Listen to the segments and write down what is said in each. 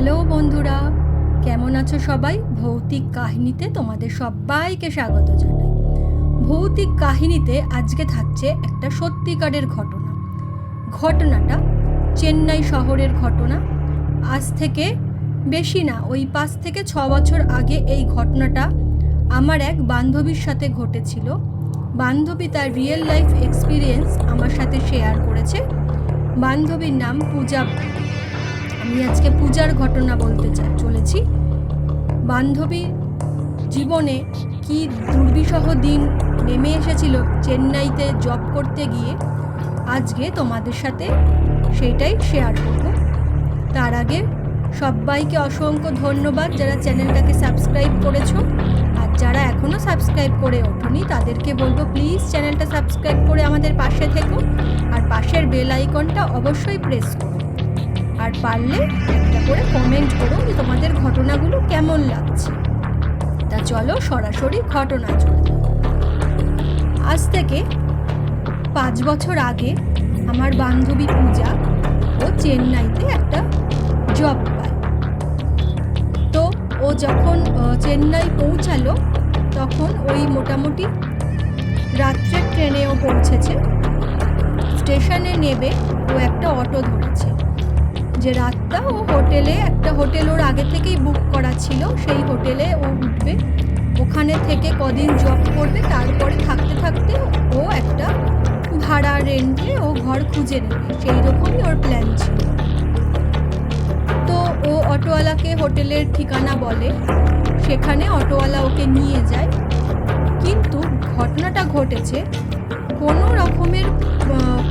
Hello বন্ধুরা, কেমন আছো সবাই? ভৌতিক কাহিনীতে তোমাদের সবাইকে স্বাগত জানাই। ভৌতিক কাহিনীতে আজকে থাকছে একটা সত্যিকারের ঘটনা। ঘটনাটা চেন্নাই শহরের ঘটনা। আজ থেকে বেশি না, ওই 5 থেকে 6 বছর আগে এই ঘটনাটা আমার এক বান্ধবীর সাথে ঘটেছিল। বান্ধবী তার রিয়েল লাইফ এক্সপিরিয়েন্স আমার সাথে শেয়ার করেছে। বান্ধবীর নাম পূজা। আমি আজকে পূজার ঘটনা বলতে চলেছি। বান্ধবী জীবনে কি দুর্বিষহ দিন নেমে এসেছিল চেন্নাইতে জব করতে গিয়ে, আজকে তোমাদের সাথে সেটাই শেয়ার করব। তার আগে সবাইকে অসংখ্য ধন্যবাদ যারা চ্যানেলটাকে সাবস্ক্রাইব করেছো, আর যারা এখনও সাবস্ক্রাইব করে ওঠোনি তাদেরকে বলবো প্লিজ চ্যানেলটা সাবস্ক্রাইব করে আমাদের পাশে থেকো, আর পাশের বেল আইকনটা অবশ্যই প্রেস করো, আর পারলে একটা করে কমেন্ট করো যে তোমাদের ঘটনাগুলো কেমন লাগছে। তা চলো সরাসরি ঘটনা চলে যাই। আজ থেকে 5 বছর আগে আমার বান্ধবী পূজা ও চেন্নাইতে একটা জব পায়। তো ও যখন চেন্নাই পৌঁছালো তখন ওই মোটামুটি রাত্রের ট্রেনেও পৌঁছেছে। স্টেশনে নেবে ও একটা অটো ধরেছে, যে রাতটা ও হোটেলে, একটা হোটেল ওর আগে থেকেই বুক করা ছিল, সেই হোটেলে ও উঠবে, ওখানে থেকে কদিন জব করবে, তারপরে থাকতে থাকতে ও একটা ভাড়া রেন্টে ও ঘর খুঁজে নেবে, সেই রকমই ওর প্ল্যান ছিল। তো ও অটোওয়ালাকে হোটেলের ঠিকানা বলে, সেখানে অটোওয়ালা ওকে নিয়ে যায়। কিন্তু ঘটনাটা ঘটেছে কোনো রকমের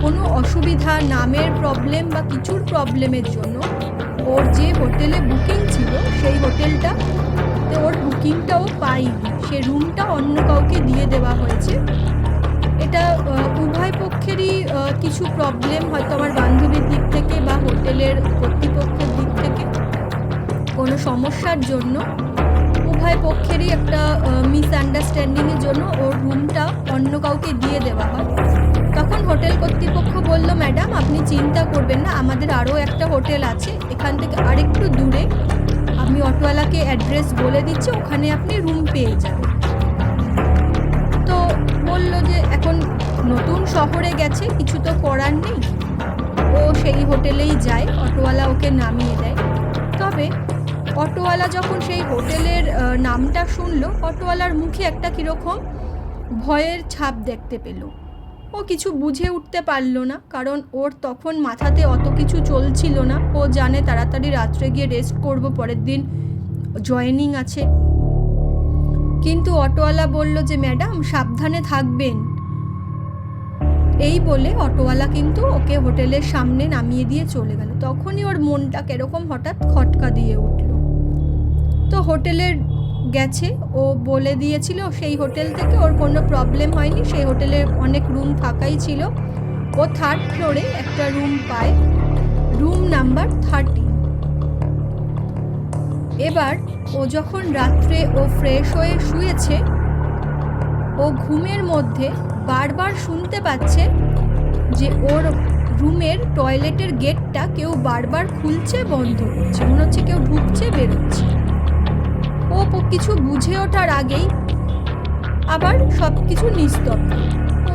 কোনো অসুবিধা, নামের প্রবলেম বা কিছুর প্রবলেমের জন্য ওর যে হোটেলে বুকিং ছিল সেই হোটেলটা ওর বুকিংটাও পায়নি, সে রুমটা অন্য কাউকে দিয়ে দেওয়া হয়েছে। এটা উভয় পক্ষেরই কিছু প্রবলেম, হয়তো আমার বান্ধবীর দিক থেকে বা হোটেলের কর্তৃপক্ষের দিক থেকে কোনো সমস্যার জন্য, উভয় পক্ষেরই একটা মিসআন্ডারস্ট্যান্ডিংয়ের জন্য ওর রুমটা অন্য কাউকে দিয়ে দেওয়া হয়। তখন হোটেল কর্তৃপক্ষ বলল, ম্যাডাম আপনি চিন্তা করবেন না, আমাদের আরও একটা হোটেল আছে এখান থেকে আরেকটু দূরে, আমি অটোওয়ালাকে অ্যাড্রেস বলে দিচ্ছি, ওখানে আপনি রুম পেয়ে যাবেন। তো বলল যে এখন নতুন শহরে গেছে, কিছু তো করার নেই, ও সেই হোটেলেই যায়, অটোওয়ালা ওকে নামিয়ে দেয়। তবে অটোওয়ালা যখন সেই হোটেলের নামটা শুনলো, অটোওয়ালার মুখে একটা কীরকম ভয়ের ছাপ দেখতে পেল। ও কিছু বুঝে উঠতে পারলো না, কারণ ওর তখন মাথাতে অত কিছু চলছিল না। ও জানে তাড়াতাড়ি রাত্রে গিয়ে রেস্ট করব, পরের দিন জয়েনিং আছে। কিন্তু অটোওয়ালা বলল যে ম্যাডাম সাবধানে থাকবেন, এই বলে অটোওয়ালা কিন্তু ওকে হোটেলের সামনে নামিয়ে দিয়ে চলে গেল। তখনই ওর মনটা কিরকম হঠাৎ খটকা দিয়ে উঠল। তো হোটেলের গেছে, ও বলে দিয়েছিল সেই হোটেল থেকে ওর কোনো প্রবলেম হয়নি, সেই হোটেলে অনেক রুম ফাঁকাই ছিল। ও 3rd ফ্লোরে একটা রুম পায়, রুম নাম্বার 30। এবার ও যখন রাত্রে ও ফ্রেশ হয়ে শুয়েছে, ও ঘুমের মধ্যে বারবার শুনতে পাচ্ছে যে ওর রুমের টয়লেটের গেটটা কেউ বারবার খুলছে বন্ধ করছে, মনে হচ্ছে কেউ ঢুকছে বেরোচ্ছে। ও কিছু বুঝে ওঠার আগেই আবার সব কিছু নিস্তব্ধ, ও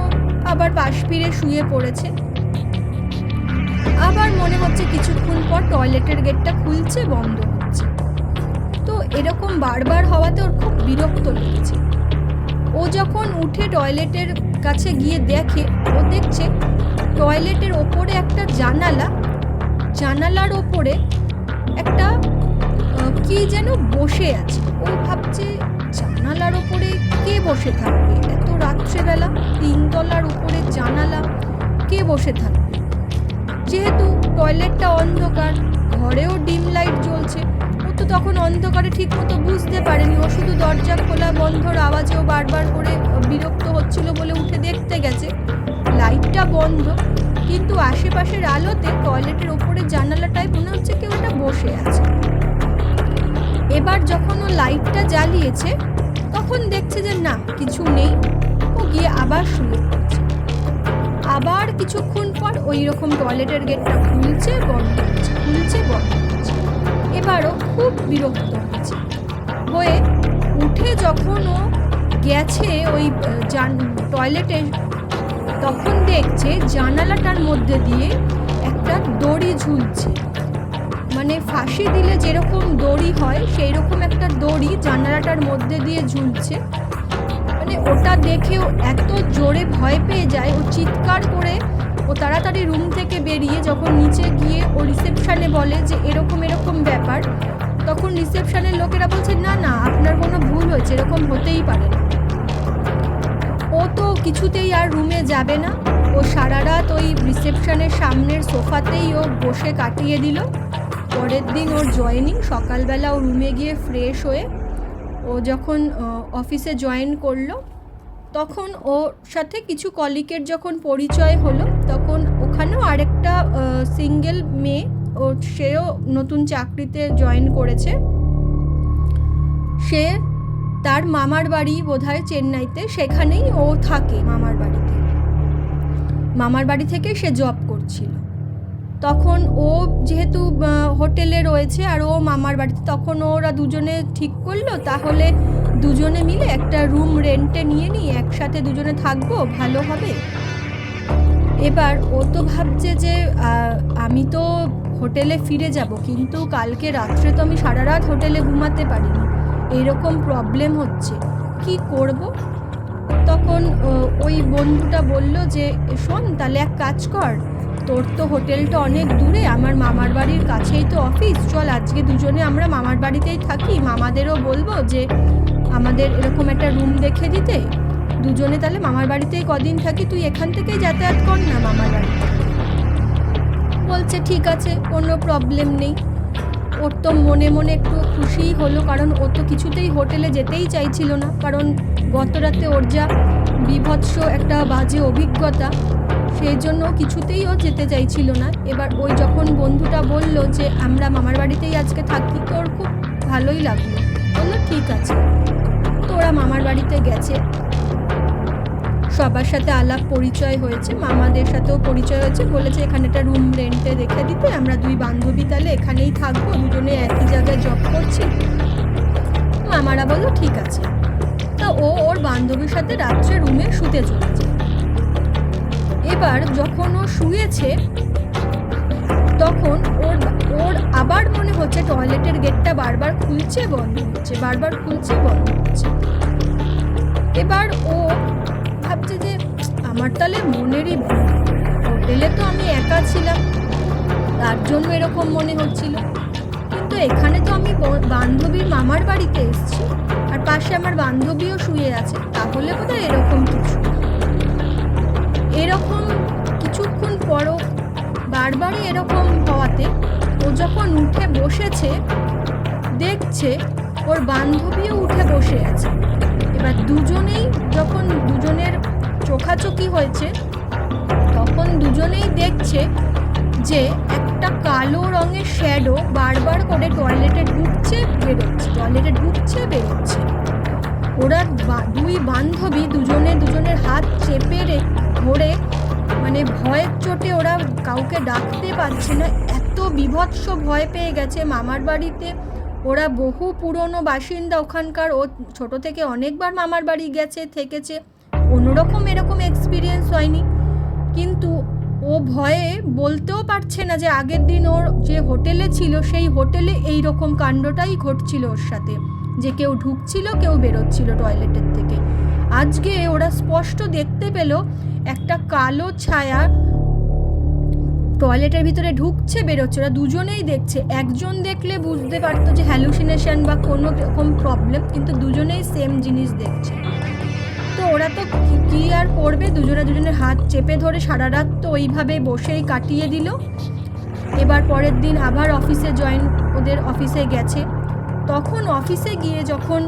আবার পাশ ফিরে শুয়ে পড়েছে। আবার মনে হচ্ছে কিছুক্ষণ পর টয়লেটের গেটটা খুলছে বন্ধ হচ্ছে। তো এরকম বারবার হওয়াতে ওর খুব বিরক্ত লেগেছে। ও যখন উঠে টয়লেটের কাছে গিয়ে দেখে, ও দেখছে টয়লেটের ওপরে একটা জানালা, জানালার ওপরে একটা কি যেন বসে আছে। ও ভাবছে জানালার ওপরে কে বসে থাকবে, এত রাত্রেবেলা 3 তলার উপরে জানালা, কে বসে থাকবে? যেহেতু টয়লেটটা অন্ধকার, ঘরেও ডিম লাইট জ্বলছে, ও তো তখন অন্ধকারে ঠিক মতো বুঝতে পারেনি, ও শুধু দরজা খোলা বন্ধর আওয়াজেও বারবার করে বিরক্ত হচ্ছিল বলে উঠে দেখতে গেছে, লাইটটা বন্ধ, কিন্তু আশেপাশের আলোতে টয়লেটের ওপরে জানালাটায় মনে হচ্ছে কেউ একটা বসে আছে। এবার যখন ও লাইটটা জ্বালিয়েছে তখন দেখছে যে না, কিছু নেই। ও গিয়ে আবার শুয়ে পড়ছে। আবার কিছুক্ষণ পর ওই রকম টয়লেটের গেটটা খুলছে বন্ধ হচ্ছে, খুলছে বন্ধ হচ্ছে। এবারও খুব বিরক্ত হয়েছে। হয়ে উঠে যখন ও গেছে ওই টয়লেটে, তখন দেখছে জানালাটার মধ্যে দিয়ে একটা দড়ি ঝুলছে, মানে ফাঁসি দিলে যেরকম দড়ি হয় সেই রকম একটা দড়ি জানালাটার মধ্যে দিয়ে ঝুলছে। মানে ওটা দেখেও এত জোরে ভয় পেয়ে যায়, ও চিৎকার করে ও তাড়াতাড়ি রুম থেকে বেরিয়ে যখন নিচে গিয়ে ও রিসেপশানে বলে যে এরকম এরকম ব্যাপার, তখন রিসেপশানের লোকেরা বলছে না না আপনার কোনো ভুল হয়েছে, এরকম হতেই পারে না। ও তো কিছুতেই আর রুমে যাবে না, ও সারা রাত ওই রিসেপশনের সামনের সোফাতেই ও বসে কাটিয়ে দিল। পরের দিন ওর জয়েনিং, সকালবেলা ও রুমে গিয়ে ফ্রেশ হয়ে ও যখন অফিসে জয়েন করলো, তখন ওর সাথে কিছু কলিগের যখন পরিচয় হলো, তখন ওখানেও আরেকটা সিঙ্গেল মেয়ে, ও সেও নতুন চাকরিতে জয়েন করেছে। সে তার মামার বাড়ি বোধহয় চেন্নাইতে, সেখানেই ও থাকে মামার বাড়িতে, মামার বাড়ি থেকে সে জব করছিল। তখন ও যেহেতু হোটেলে রয়েছে আর ও মামার বাড়িতে, তখন ওরা দুজনে ঠিক করলো তাহলে দুজনে মিলে একটা রুম রেন্টে নিয়ে নিয়ে একসাথে দুজনে থাকবো, ভালো হবে। এবার ও তো ভাবছে যে আমি তো হোটেলে ফিরে যাব, কিন্তু কালকে রাত্রে তো আমি সারা রাত হোটেলে ঘুমাতে পারিনি, এইরকম প্রবলেম হচ্ছে, কি করব। তখন ওই বন্ধুটা বলল যে শোন তাহলে এক কাজ কর, তোর তো হোটেলটা অনেক দূরে, আমার মামার বাড়ির কাছেই তো অফিস, চল আজকে দুজনে আমরা মামার বাড়িতেই থাকি, মামাদেরও বলবো যে আমাদের এরকম একটা রুম দেখে দিতে, দুজনে তাহলে মামার বাড়িতেই কদিন থাকি, তুই এখান থেকেই যাতায়াত কর না মামার বাড়িতে। বলছে ঠিক আছে, কোনো প্রবলেম নেই। ওর তো মনে মনে একটু খুশিই হলো, কারণ ও তো কিছুতেই হোটেলে যেতেই চাইছিল না, কারণ গত রাতে ওর যা বীভৎস একটা বাজে অভিজ্ঞতা, সেই জন্য কিছুতেই ও যেতে চাইছিল না। এবার ওই যখন বন্ধুটা বলল যে আমরা মামার বাড়িতেই আজকে থাকি, তো ওর খুব ভালোই লাগলো, বললো ঠিক আছে। তো ওরা মামার বাড়িতে গেছে, সবার সাথে আলাপ পরিচয় হয়েছে, মামাদের সাথেও পরিচয় হয়েছে, বলেছে এখানে একটা রুম রেন্টে রেখে দিতে, আমরা দুই বান্ধবী তাহলে এখানেই থাকবো, দুজনে একই জায়গায় জব করছি। মামারা বললো ঠিক আছে। তা ও ওর বান্ধবীর সাথে রাত্রে রুমে শুতে চলেছে। এবার যখন ও শুয়েছে, তখন ওর আবার মনে হচ্ছে টয়লেটের গেটটা বারবার খুলছে বন্ধ হচ্ছে, বারবার খুলছে বন্ধ হচ্ছে। এবার ও ভাবছে যে আমার তাহলে মনেরই ভুল, হোটেলে তো আমি একা ছিলাম, তার জন্য এরকম মনে হচ্ছিল, কিন্তু এখানে তো আমি বান্ধবীর মামার বাড়িতে এসেছি, আর পাশে আমার বান্ধবীও শুয়ে আছে, তাহলে বোধহয় এরকম কিছু। এরকম কিছুক্ষণ পরও বারবারই এরকম হওয়াতে ও যখন উঠে বসেছে, দেখছে ওর বান্ধবীও উঠে বসে আছে। এবার দুজনেই যখন দুজনের চোখাচোখি হয়েছে, তখন দুজনেই দেখছে যে একটা কালো রঙের শ্যাডো বারবার করে টয়লেটে ঢুকছে বেরোচ্ছে, টয়লেটে ঢুকছে বেরোচ্ছে। ওরা দুই বান্ধবী দুজনের হাত চেপে ধরে, মানে ভয়ের চোটে ওরা কাউকে ডাকতে পারছে না, এত বীভৎস ভয় পেয়ে গেছে। মামার বাড়িতে ওরা বহু পুরনো বাসিন্দা ওখানকার, ও ছোট থেকে অনেকবার মামার বাড়ি গেছে, থেকেছে, কোনোরকম এরকম এক্সপিরিয়েন্স হয়নি, কিন্তু ও ভয়ে বলতেও পারছে না যে আগের দিন ওর যে হোটেলে ছিল সেই হোটেলে এই রকম কাণ্ডটাই ঘটছিল ওর সাথে, যে কেউ ঢুকছিল কেউ বেরোচ্ছিল টয়লেটের থেকে। আজকে ওরা স্পষ্ট দেখতে পেল একটা কালো ছায়া টয়লেটের ভিতরে ঢুকছে বেরোচ্ছে, ওরা দুজনেই দেখছে। একজন দেখলে বুঝতে পারতো যে হ্যালুসিনেশন বা কোনো রকম প্রবলেম, কিন্তু দুজনেই সেম জিনিস দেখছে। তো ওরা তো কী আর করবে, দুজনের হাত চেপে ধরে সারা রাত তো ওইভাবে বসেই কাটিয়ে দিল। এবার পরের দিন আবার ওদের অফিসে গেছে। তখন অফিসে গিয়ে যখন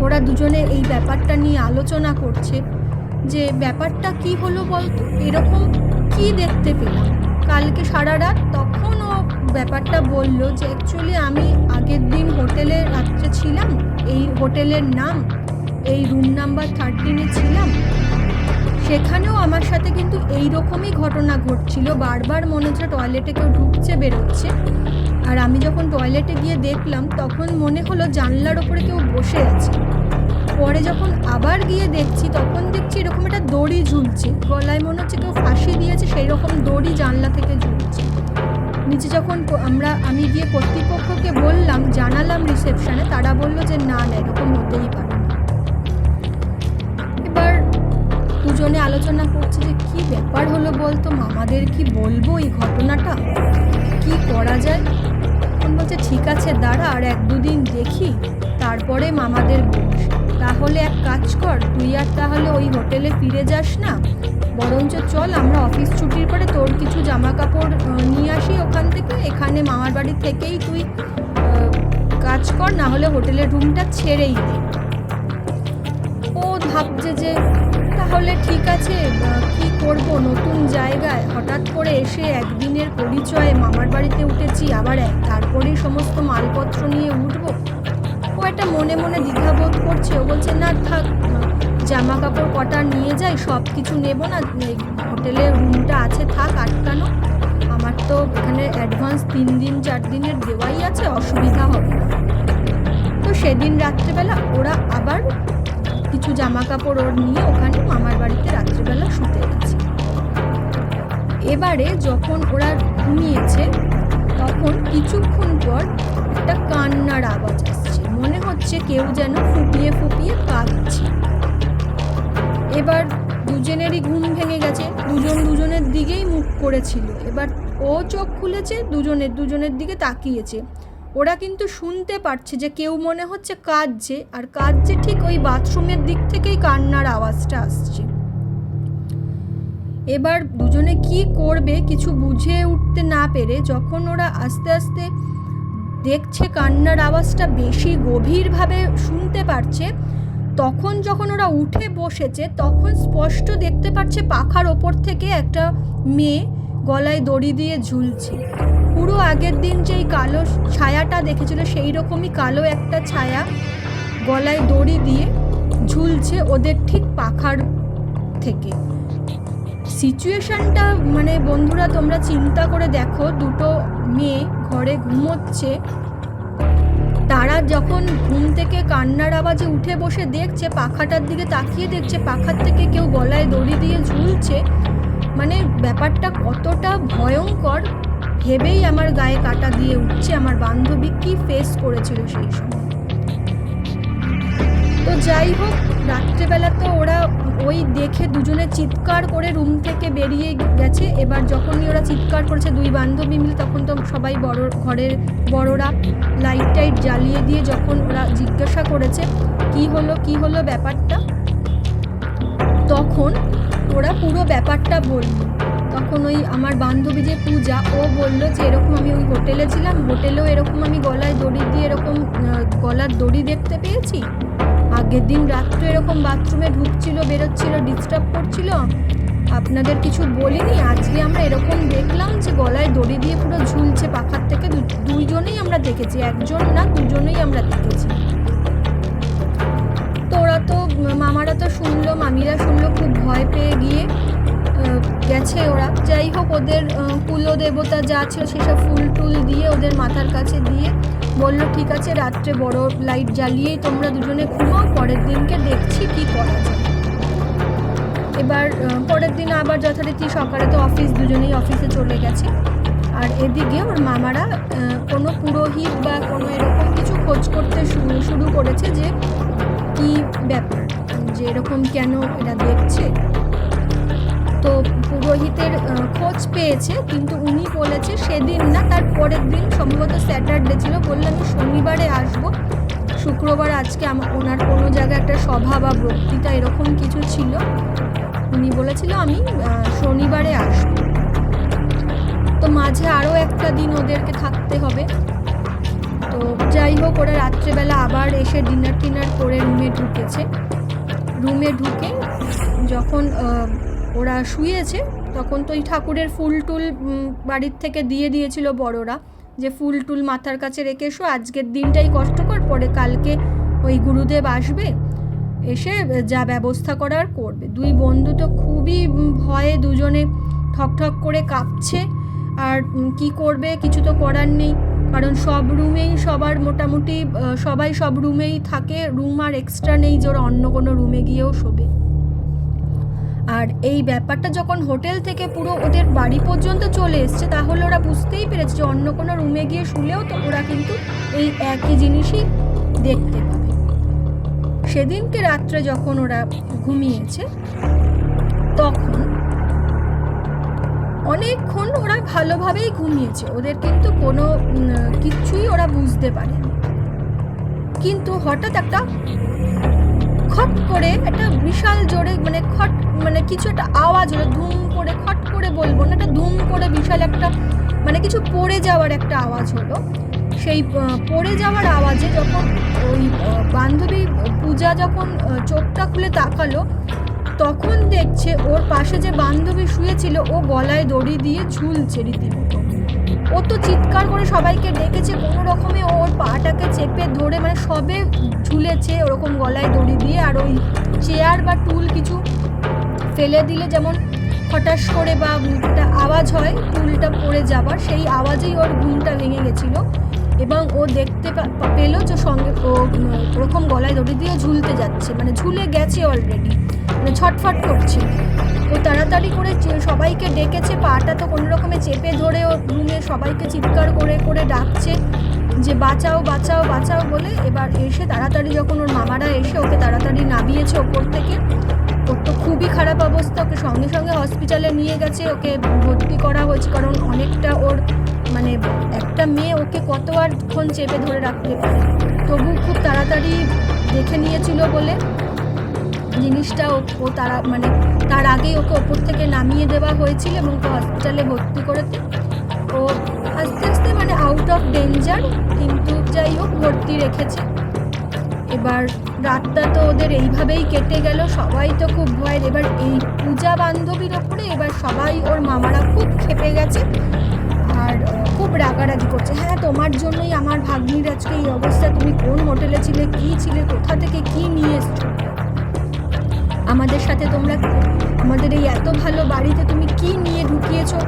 ওরা দুজনে এই ব্যাপারটা নিয়ে আলোচনা করছে যে ব্যাপারটা কি হলো বলতো, এরকম কি দেখতে পেলাম কালকে সারা রাত, তখন ও ব্যাপারটা বলল যে অ্যাকচুয়ালি আমি আগের দিন হোটেলে রাত্রে ছিলাম, এই হোটেলের নাম এই রুম নাম্বার 13-এ ছিলাম, সেখানেও আমার সাথে কিন্তু এই রকমই ঘটনা ঘটছিল। বারবার মনে হচ্ছে টয়লেটে কেউ ঢুকছে বেরোচ্ছে। আর আমি যখন টয়লেটে গিয়ে দেখলাম তখন মনে হলো জানলার ওপরে কেউ বসে আছে। পরে যখন আবার গিয়ে দেখছি তখন দেখছি এরকম একটা দড়ি ঝুলছে, গলায় মনে হচ্ছে কেউ ফাঁসি দিয়েছে সেই রকম দড়ি জানলা থেকে ঝুলছে। নিচে যখন আমি গিয়ে কর্তৃপক্ষকে বললাম, জানালাম রিসেপশনে, তারা বললো যে না এরকম হতেই পারে না। এবার দুজনে আলোচনা করছে যে কি ব্যাপার হলো বলতো, মামাদের কি বলবো এই ঘটনাটা, কি করা যায়। তখন বলছে ঠিক আছে দাঁড়া আর 1-2 দিন দেখি, তারপরে মামাদের বলিস। তাহলে এক কাজ কর, তুই আর তাহলে ওই হোটেলে ফিরে যাস না, বরঞ্চ চল আমরা অফিস ছুটির পরে তোর কিছু জামা কাপড় নিয়ে আসি ওখান থেকে, এখানে মামার বাড়ি থেকেই তুই কাজ কর, না হলে হোটেলের রুমটা ছেড়েই দে। ও ভাবছে যে তাহলে ঠিক আছে, কি করব, নতুন জায়গায় হঠাৎ করে এসে একদিনের পরিচয়ে মামার বাড়িতে উঠেছি, আবার তারপরেই সমস্ত মালপত্র নিয়ে উঠবো। ও একটা মনে মনে দ্বিধাবোধ করছে। ও বলছে না থাক, জামা কাপড় কটা নিয়ে যাই, সব কিছু নেবো না, হোটেলের রুমটা আছে থাক আটকানো, আমার তো এখানে অ্যাডভান্স 3 দিন 4 দিনের দেওয়াই আছে, অসুবিধা হবে না। তো সেদিন রাত্রেবেলা ওরা আবার কিছু জামা কাপড় ওর নিয়ে ওখানে মামার বাড়িতে রাত্রেবেলা শুতে গেছে। এবারে যখন ওরা ঘুমিয়েছে তখন কিছুক্ষণ পর একটা কান্নার আওয়াজ আসছে, মনে হচ্ছে কেউ যেন ফুপিয়ে ফুপিয়ে কাঁদছে। এবার দুজনেরই ঘুম ভেঙে গেছে, দুজন দুজনের দিকেই মুখ করেছিল। এবার ও চোখ খুলেছে, দুজনের দিকে তাকিয়েছে। ওরা কিন্তু শুনতে পারছে যে কেউ মনে হচ্ছে কাঁদছে, আর কাঁদছে ঠিক ওই বাথরুমের দিক থেকেই কান্নার আওয়াজটা আসছে। এবার দুজনে কি করবে কিছু বুঝে উঠতে না পেরে যখন ওরা আস্তে আস্তে দেখছে কান্নার আওয়াজটা বেশি গভীরভাবে শুনতে পারছে, তখন যখন ওরা উঠে বসেছে তখন স্পষ্ট দেখতে পাচ্ছে পাখার ওপর থেকে একটা মেয়ে গলায় দড়ি দিয়ে ঝুলছে। পুরো আগের দিন যেই কালো ছায়াটা দেখেছিল সেই রকমই কালো একটা ছায়া গলায় দড়ি দিয়ে ঝুলছে ওদের ঠিক পাখার থেকে। সিচুয়েশনটা মানে বন্ধুরা তোমরা চিন্তা করে দেখো, দুটো মেয়ে ঘরে ঘুমোচ্ছে, তারা যখন ঘুম থেকে কান্নার আওয়াজে উঠে বসে দেখছে, পাখাটার দিকে তাকিয়ে দেখছে পাখার থেকে কেউ গলায় দড়ি দিয়ে ঝুলছে, মানে ব্যাপারটা কতটা ভয়ঙ্কর ভেবেই আমার গায়ে কাটা দিয়ে উঠছে। আমার বান্ধবী কি ফেস করেছিল সেই সময়। তো যাই হোক, রাত্রেবেলা তো ওরা ওই দেখে দুজনে চিৎকার করে রুম থেকে বেরিয়ে গেছে। এবার যখনই ওরা চিৎকার করেছে দুই বান্ধবী মিলে, তখন তো সবাই ঘরের বড়রা লাইট টাইট জ্বালিয়ে দিয়ে যখন ওরা জিজ্ঞাসা করেছে কি হলো ব্যাপারটা, তখন ওরা পুরো ব্যাপারটা বলল। তখন ওই আমার বান্ধবী যে পূজা, ও বললো যে এরকম আমি ওই হোটেলে ছিলাম, হোটেলেও এরকম আমি গলায় দড়ি দিয়ে এরকম গলার দড়ি দেখতে পেয়েছি, আগের দিন রাত্রে এরকম বাথরুমে ঢুকছিল বেরোচ্ছিল ডিস্টার্ব করছিল, আপনাদের কিছু বলিনি, আজকে আমরা এরকম দেখলাম যে গলায় দড়ি দিয়ে পুরো ঝুলছে পাখার থেকে, দুইজনেই আমরা দেখেছি, একজন না দুজনেই আমরা দেখেছি। তো ওরা তো মামারা তো শুনলো, মামিরা শুনলো, খুব ভয় পেয়ে গিয়ে গেছে ওরা। যাই হোক, ওদের কুলো দেবতা যা ছিল সেসব ফুল টুল দিয়ে ওদের মাথার কাছে দিয়ে বললো ঠিক আছে রাত্রে বড় লাইট জ্বালিয়েই তোমরা দুজনে ঘুমাও, পরের দিনকে দেখছি কি করা যায়। এবার পরের দিন আবার যথারীতি সকালে তো অফিস, দুজনেই অফিসে চলে গেছে। আর এদিকে ওর মামারা কোনো পুরোহিত বা কোনো এরকম কিছু খোঁজ করতে শুরু করেছে যে কি ব্যাপার, যে এরকম কেন এরা দেখছে। তো পুরোহিতের খোঁজ পেয়েছে, কিন্তু উনি বলেছে সেদিন না, তার পরের দিন, সম্ভবত স্যাটারডে ছিল, বললাম আমি শনিবারে আসবো, শুক্রবার আজকে ওনার কোনো জায়গায় একটা সভা বা বক্তৃতা এরকম কিছু ছিল, উনি বলেছিল আমি শনিবারে আসবো। তো মাঝে আরও একটা দিন ওদেরকে থাকতে হবে। তো যাই হোক, ওরা রাত্রেবেলা আবার এসে ডিনার টিনার করে রুমে ঢুকেছে। রুমে ঢুকে যখন ওরা শুয়েছে তখন তো ওই ঠাকুরের ফুল টুল বাড়ির থেকে দিয়ে দিয়েছিল বড়রা, যে ফুল টুল মাথার কাছে রেখে এসো, আজকের দিনটাই কষ্টকর, পরে কালকে ওই গুরুদেব আসবে, এসে যা ব্যবস্থা করার করবে। দুই বন্ধু তো খুবই ভয়ে দুজনে ঠকঠক করে কাঁপছে, আর কি করবে, কিছু তো করার নেই, কারণ সব রুমেই সবার মোটামুটি সবাই সব রুমেই থাকে, রুম আর এক্সট্রা নেই যে ওরা অন্য কোনো রুমে গিয়েও শোবে। আর এই ব্যাপারটা যখন হোটেল থেকে পুরো ওদের বাড়ি পর্যন্ত চলে এসছে, তাহলে ওরা বুঝতেই পেরেছে যে অন্য কোনো রুমে গিয়ে শুলেও তো ওরা কিন্তু এই একই জিনিসই দেখতে পাবে। সেদিনকে রাত্রে যখন ওরা ঘুমিয়েছে, তখন অনেকক্ষণ ওরা ভালোভাবেই ঘুমিয়েছে, ওদের কিন্তু কোনো কিছুই ওরা বুঝতে পারেনি। কিন্তু হঠাৎ একটা খট করে একটা বিশাল জোরে কিছু একটা আওয়াজ হলো, ধুম করে, খট করে বলবো না, একটা ধুম করে বিশাল একটা কিছু পড়ে যাওয়ার একটা আওয়াজ হলো। সেই পড়ে যাওয়ার আওয়াজে যখন ওই বান্ধবী পূজা যখন চোখটা খুলে তাকালো, তখন দেখছে ওর পাশে যে বান্ধবী শুয়েছিল ও গলায় দড়ি দিয়ে ঝুলছে রীতিমতো। ও তো চিৎকার করে সবাইকে ডেকেছে, কোনো রকমে ওর পাটাকে চেপে ধরে সবে ঝুলেছে ওরকম গলায় দড়ি দিয়ে, আর ওই চেয়ার বা টুল কিছু ফেলে দিলে যেমন হঠাৎ করে বা একটা আওয়াজ হয় টুলটা পড়ে যাবার, সেই আওয়াজেই ওর ঘুমটা ভেঙে গেছিলো। এবং ও দেখতে পেলো যে সঙ্গে ও ওরকম গলায় দড়ি দিয়ে ঝুলতে যাচ্ছে, ঝুলে গেছে অলরেডি, ছটফট করছে। ও তাড়াতাড়ি করে সবাইকে ডেকেছে, পাটা তো কোনো রকমে চেপে ধরে ও রুমে সবাইকে চিৎকার করে করে ডাকছে যে বাঁচাও বাঁচাও বাঁচাও বলে। এবার এসে তাড়াতাড়ি যখন ওর মামারা এসে ওকে তাড়াতাড়ি নামিয়েছে ওপর থেকে, ওর তো খুবই খারাপ অবস্থা, ওকে সঙ্গে সঙ্গে হসপিটালে নিয়ে গেছে, ওকে ভর্তি করা হয়েছে, কারণ অনেকটা ওর একটা মেয়ে ওকে কতক্ষণ চেপে ধরে রাখতে পারে। তবু খুব তাড়াতাড়ি দেখে নিয়েছিল বলে জিনিসটা ও তার আগেই ওকে ওপর থেকে নামিয়ে দেওয়া হয়েছিল এবং হসপিটালে ভর্তি করেছে। ও আস্তে আস্তে আউট অফ ডেঞ্জার, কিন্তু যাই হোক ভর্তি রেখেছে। এবার রাতটা তো ওদের এইভাবেই কেটে গেল, সবাই তো খুব ভয়। এবার এই পূজা বান্ধবীর ওপরে এবার সবাই ওর মামারা খুব ক্ষেপে গেছে আর খুব রাগারাগি করছে, হ্যাঁ তোমার জন্যই আমার ভাগ্নির আজকে এই অবস্থা, তুমি কোন হোটেলে ছিলে, কী ছিলে, কোথা থেকে কী নিয়ে এসছো, আমাদের সাথে তোমরা আমাদের এই এত ভালো বাড়িতে তুমি কি নিয়ে ঢুকিয়েছো,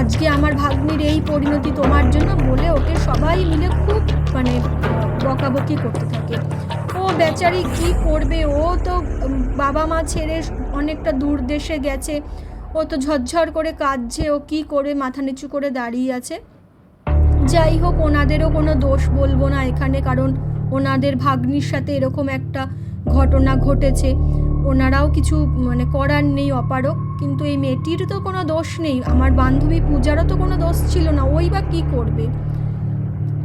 আজকে আমার ভাগ্নির এই পরিণতি তোমার জন্য, বলে ওকে সবাই মিলে খুব বকাবকি করতে থাকে। ও বেচারি কি করবে, ও তো বাবা মা ছেড়ে অনেকটা দূর দেশে গেছে, ও তো ঝরঝর করে কাঁদছে, ও কি করে মাথা নিচু করে দাঁড়িয়ে আছে। যাই হোক, ওনাদেরও কোনো দোষ বলবো না এখানে, কারণ ওনাদের ভাগ্নির সাথে এরকম একটা ঘটনা ঘটেছে, ওনারাও কিছু করার নেই, অপারক। কিন্তু এই মেয়েটির তো কোনো দোষ নেই, আমার বান্ধবী পূজারও তো কোনো দোষ ছিল না, ওই বা কী করবে।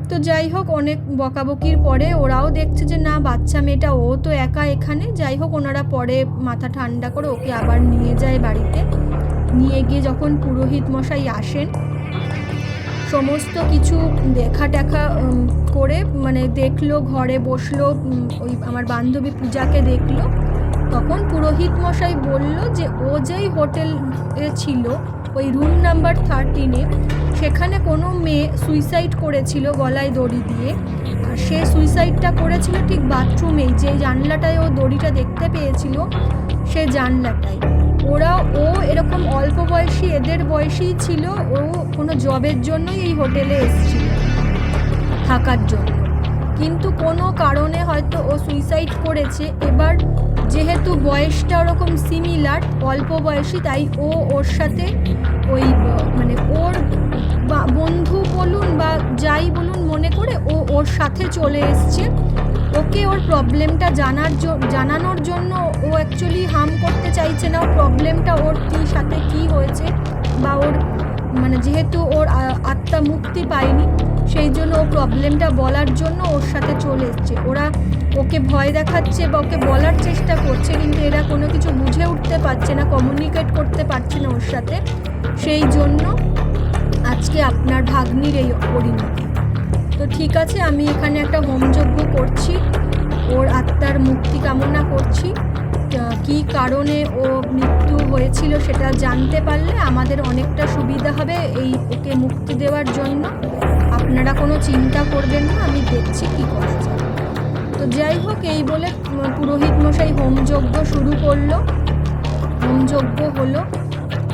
তো যাই হোক, অনেক বকাবকির পরে ওরাও দেখছে যে না, বাচ্চা মেয়েটা ও তো একা এখানে। যাই হোক, ওনারা পরে মাথা ঠান্ডা করে ওকে আবার নিয়ে যায় বাড়িতে। নিয়ে গিয়ে যখন পুরোহিত মশাই আসেন, সমস্ত কিছু দেখা টেখা করে দেখলো, ঘরে বসলো, ওই আমার বান্ধবী পূজাকে দেখলো। তখন পুরোহিত মশাই বলল যে ও যেই হোটেলে ছিল ওই রুম নাম্বার 13-এ, সেখানে কোনো মেয়ে সুইসাইড করেছিল গলায় দড়ি দিয়ে, আর সে সুইসাইডটা করেছিল ঠিক বাথরুমেই, যে জানলাটায় ও দড়িটা দেখতে পেয়েছিল সে জানলাটায়। ও এরকম অল্প বয়সী, এদের বয়সী ছিল, ও কোনো জবের জন্যই এই হোটেলে এসেছিল থাকার জন্য, কিন্তু কোনো কারণে হয়তো ও সুইসাইড করেছে। এবার যেহেতু বয়সটা ওরকম সিমিলার, অল্প বয়সী, তাই ওর সাথে ওই ওর বন্ধু বলুন বা যাই বলুন মনে করে ওর সাথে চলে এসছে। ওকে ওর প্রবলেমটা জানানোর জন্য ও অ্যাকচুয়ালি হার্ম করতে চাইছে না, প্রবলেমটা ওর সাথে কি হয়েছে বা ওর যেহেতু ওর আত্মা মুক্তি পায়নি, সেই জন্য ও প্রবলেমটা বলার জন্য ওর সাথে চলে এসছে। ওরা ওকে ভয় দেখাচ্ছে বা ওকে বলার চেষ্টা করছে, কিন্তু এরা কোনো কিছু বুঝে উঠতে পারছে না, কমিউনিকেট করতে পারছে না ওর সাথে। সেই জন্য আজকে আপনার ভাগ্নির এই পরিণতি। তো ঠিক আছে, আমি এখানে একটা হোমযজ্ঞ করছি, ওর আত্মার মুক্তি কামনা করছি। কী কারণে ও মৃত্যু হয়েছিল সেটা জানতে পারলে আমাদের অনেকটা সুবিধা হবে এই ওকে মুক্তি দেওয়ার জন্য। আপনারা কোনো চিন্তা করবেন না, আমি দেখছি কী করা যায়। তো যাই হোক, এই বলে পুরোহিত মশাই হোমযজ্ঞ শুরু করলো। হোমযজ্ঞ হলো,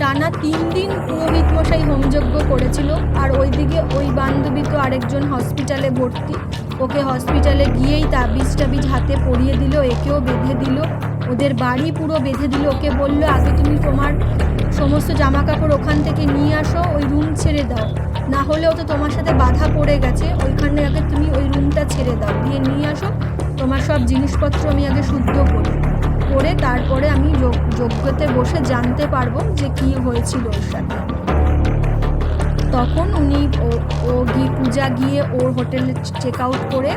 টানা 3 দিন পুরোহিত মশাই হোমযজ্ঞ করেছিল। আর ওইদিকে ওই বান্ধবী তো আরেকজন হসপিটালে ভর্তি, ওকে হসপিটালে গিয়েই তাবিজ হাতে পরিয়ে দিল, একেও বেঁধে দিল, ওদের বাড়ি পুরো বেঁধে দিল। ওকে বলল, আগে তুমি তোমার সমস্ত জামা কাপড় ওখান থেকে নিয়ে আসো, ওই রুম ছেড়ে দাও, না হলেও তো তোমার সাথে বাধা পড়ে গেছে, ওইখানে আগে তুমি ওই রুমটা ছেড়ে দাও, দিয়ে নিয়ে আসো, তোমার সব জিনিসপত্র আমি আগে শুদ্ধ করে তারপরে আমি যজ্ঞতে বসে জানতে পারবো যে কি হয়েছিল ওর সাথে। তখন উনি পূজা গিয়ে ওর হোটেলে চেক আউট করে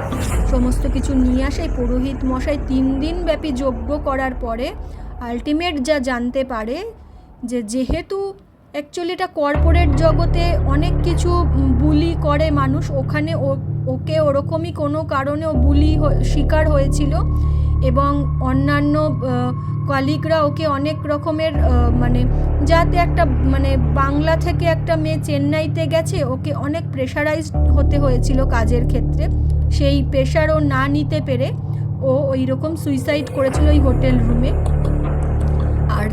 সমস্ত কিছু নিয়ে আসে। পুরোহিত মশাই 3 দিন ব্যাপী যজ্ঞ করার পরে আলটিমেট যা জানতে পারে যে যেহেতু অ্যাকচুয়ালি এটা কর্পোরেট জগতে অনেক কিছু বুলি করে মানুষ, ওখানে ওকে ওরকমই কোনো কারণে ও বুলি শিকার হয়েছিল এবং অন্যান্য কলিগরা ওকে অনেক রকমের মানে যাতে একটা মানে বাংলা থেকে একটা মেয়ে চেন্নাইতে গেছে, ওকে অনেক প্রেশারাইজড হতে হয়েছিল কাজের ক্ষেত্রে। সেই প্রেশার ও না নিতে পেরে ও ওই রকম সুইসাইড করেছিল ওই হোটেল রুমে। আর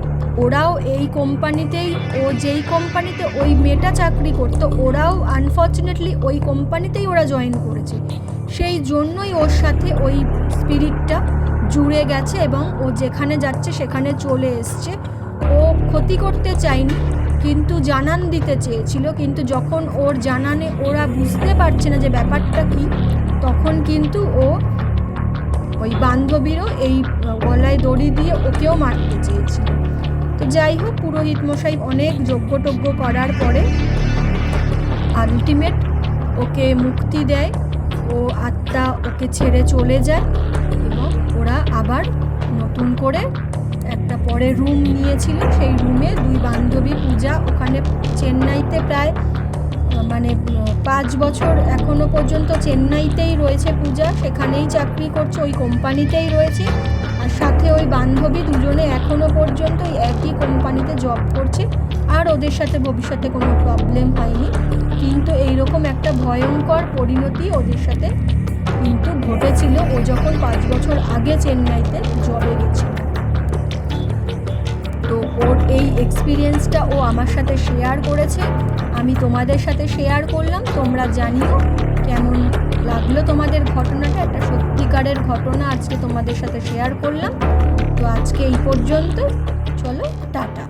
ওরাও এই কোম্পানিতেই, ও যেই কোম্পানিতে ওই মেয়েটা চাকরি করতো, ওরাও আনফর্চুনেটলি ওই কোম্পানিতেই ওরা জয়েন করেছে। সেই জন্যই ওর সাথে ওই স্পিরিটটা জুড়ে গেছে এবং ও যেখানে যাচ্ছে সেখানে চলে এসছে। ও ক্ষতি করতে চায়নি, কিন্তু জানান দিতে চেয়েছিল, কিন্তু যখন ওর জানানে ওরা বুঝতে পারছে না যে ব্যাপারটা কি, তখন কিন্তু ও ওই বান্ধবীরও এই গলায় দড়ি দিয়ে ওকেও মারতে চেয়েছিল। তো যাই হোক, পুরোহিত মশাই অনেক যজ্ঞ করার পরে আলটিমেট ওকে মুক্তি দেয়, ও আত্মা ওকে ছেড়ে চলে যায় এবং ওরা আবার নতুন করে একটা পরে রুম নিয়েছিল। সেই রুমে 2 বান্ধবী পূজা ওখানে চেন্নাইতে প্রায় মানে 5 বছর এখনো পর্যন্ত চেন্নাইতেই রয়েছে পূজা, সেখানেই চাকরি করছে, ওই কোম্পানিতেই রয়েছে। আর সাথে ওই বান্ধবী দুজনে এখনো পর্যন্ত একই কোম্পানিতে জব করছে, আর ওদের সাথে ভবিষ্যতে কোনো প্রবলেম হয়নি। কিন্তু এইরকম একটা ভয়ঙ্কর পরিণতি ওদের সাথে কিন্তু ঘটেছিল ও যখন 5 বছর আগে চেন্নাইতে জবে গেছিল। তো ওর এই এক্সপিরিয়েন্সটা ও আমার সাথে শেয়ার করেছে, আমি তোমাদের সাথে শেয়ার করলাম। তোমরা জানিও কেমন লাগলো তোমাদের ঘটনাটা। একটা সত্যিকারের ঘটনা আজকে তোমাদের সাথে শেয়ার করলাম। তো আজকে এই পর্যন্ত, চলো টাটা।